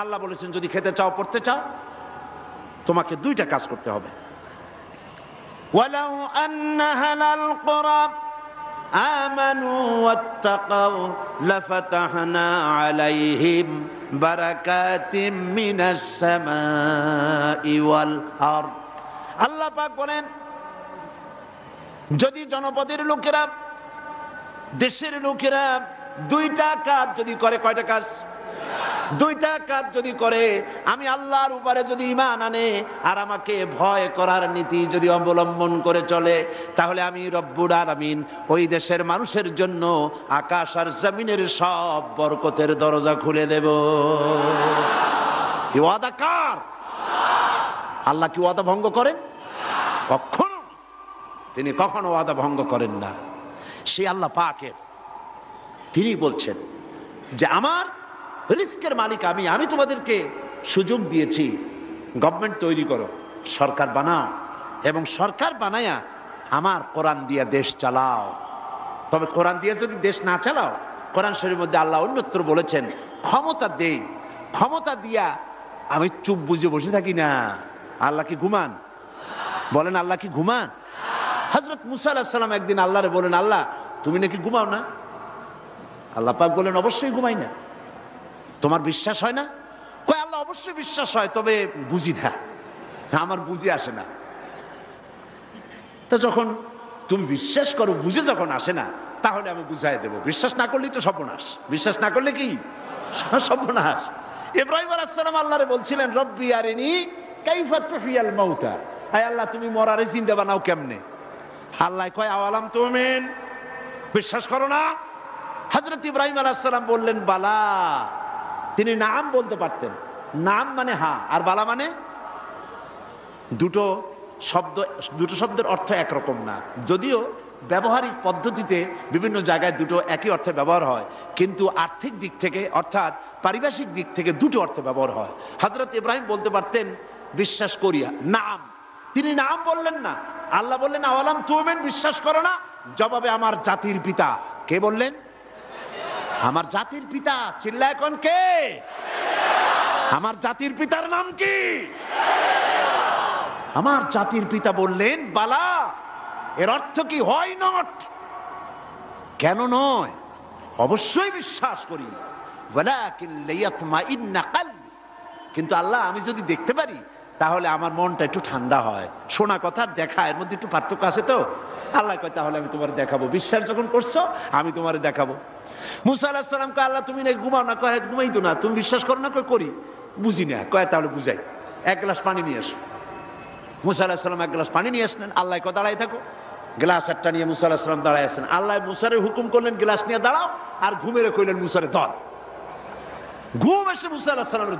আল্লাহ বলেছেন যদি খেতে চাও পড়তে চাও তোমাকে দুইটা কাজ করতে হবে। ওয়ালাউ আন্না হালাল কুরা আমানু ওয়াত্তাকাউ লাফাতাহনা আলাইহিম বারাকাতিম মিনাস সামাই ওয়াল আরদ। আল্লাহ পাক বলেন যদি জনপদের লোকেরা, দেশের লোকেরা দুইটা কাজ যদি করে, কয়টা কাজ? দুইটা কাজ যদি করে, আমি আল্লাহর উপরে যদি ঈমান আনে আর আমাকে ভয় করার নীতি যদি অবলম্বন করে চলে, তাহলে আমি রব্বুল আলামিন ওই দেশের মানুষের জন্য আকাশ আর জমিনের সব বরকতের দরজা খুলে দেব। কি ওয়াদা কার? আল্লাহ কি ওয়াদা ভঙ্গ করেন? কখনো, তিনি কখনো ওয়াদা ভঙ্গ করেন না। সেই আল্লাহ পাকের তিনি বলছেন যে আমার রিস্কের মালিক আমি, আমি তোমাদেরকে সুযোগ দিয়েছি, গভর্নমেন্ট তৈরি করো, সরকার বানাও, এবং সরকার বানায়া আমার কোরআন দিয়ে দেশ চালাও। তবে কোরআন দিয়ে যদি দেশ না চালাও, কোরআন শরীফের মধ্যে আল্লাহ অন্যত্র বলেছেন ক্ষমতা দেই, ক্ষমতা দিয়া আমি চুপ বুঝে বসে থাকি না। আল্লাহ কি ঘুমান? বলেন আল্লাহ কি ঘুমান? হযরত মুসা আলাইহিস সালাম একদিন আল্লাহরে বলেন, আল্লাহ তুমি নাকি ঘুমাও না? আল্লাহ পাক বলেন অবশ্যই ঘুমাই না। তোমার বিশ্বাস হয় না? কয় আল্লাহ অবশ্যই বিশ্বাস হয়, তবে বুঝি না, আমার বুঝে আসে না। তো যখন তুমি বিশ্বাস করো, বুঝে যখন আসে না, তাহলে আমি বুঝাই দেব। বিশ্বাস না করলেই তো সর্বনাশ। বিশ্বাস না করলে কি সর্বনাশ। ইব্রাহিম আলাইহিস সালাম আল্লাহরে বলছিলেন রব্বি আরিনি কাইফা তুহিয়াল মাউতা, হায় আল্লাহ তুমি মরারে জিন্দা বানাও কেমনে? আল্লাহ কয় আওয়ালাম তুমিন, বিশ্বাস করো না? হযরত ইব্রাহিম আলাইহিস সালাম বললেন বালা। তিনি নাম বলতে পারতেন, নাম মানে হ্যাঁ, আর বালা মানে দুটো শব্দের অর্থ একরকম না। যদিও ব্যবহারিক পদ্ধতিতে বিভিন্ন জায়গায় দুটো একই অর্থে ব্যবহার হয়, কিন্তু আর্থিক দিক থেকে অর্থাৎ পারিভাষিক দিক থেকে দুটো অর্থে ব্যবহার হয়। হযরত ইব্রাহিম বলতে পারতেন বিশ্বাস করিয়া, নাম। তিনি নাম বললেন না। আল্লাহ বললেন আওয়ালাম তুমিন, বিশ্বাস করো না? জবাবে আমার জাতির পিতা কে বললেন? আমার জাতির পিতা। চিল্লায় কোন কে? আমার জাতির পিতার নাম কি? আমার জাতির পিতা বললেন বালা। এর অর্থ কি? হয় নট। কেন নয়? অবশ্যই বিশ্বাস করি, ওয়ালাকিন লিয়াতমাইন্না কলবি। কিন্তু আল্লাহ আমি যদি দেখতে পারি তাহলে আমার মনটা একটু ঠান্ডা হয়। শোনা কথা দেখা এর মধ্যে একটু পার্থক্য আছে তো। আল্লাহ কয় তাহলে আমি তোমার দেখাবো। বিশ্বাস যখন করছো আমি তোমার দেখাবো। মুসা আলাইহিস সালাম কয় আল্লাহ তুমি নাকি ঘুমাও না? কয় ঘুমাই তো না। তুমি বিশ্বাস করো না? কয় করি। বুঝি না। কয় তাহলে বুঝাই, এক গ্লাস পানি নিয়ে আসো। মুসা আলাইহিস সালাম এক গ্লাস পানি নিয়ে আসলেন। আল্লাহ কয় দাঁড়াই থাকো। গ্লাস একটা নিয়ে মুসা আলাইহিস সালাম দাঁড়ায় আছেন। আল্লাহ মুসারে হুকুম করলেন গ্লাস নিয়ে দাঁড়াও, আর ঘুমেরে কইলেন মুসারে ধর। ঘুম এসে মুসা আলাইহিস সালামের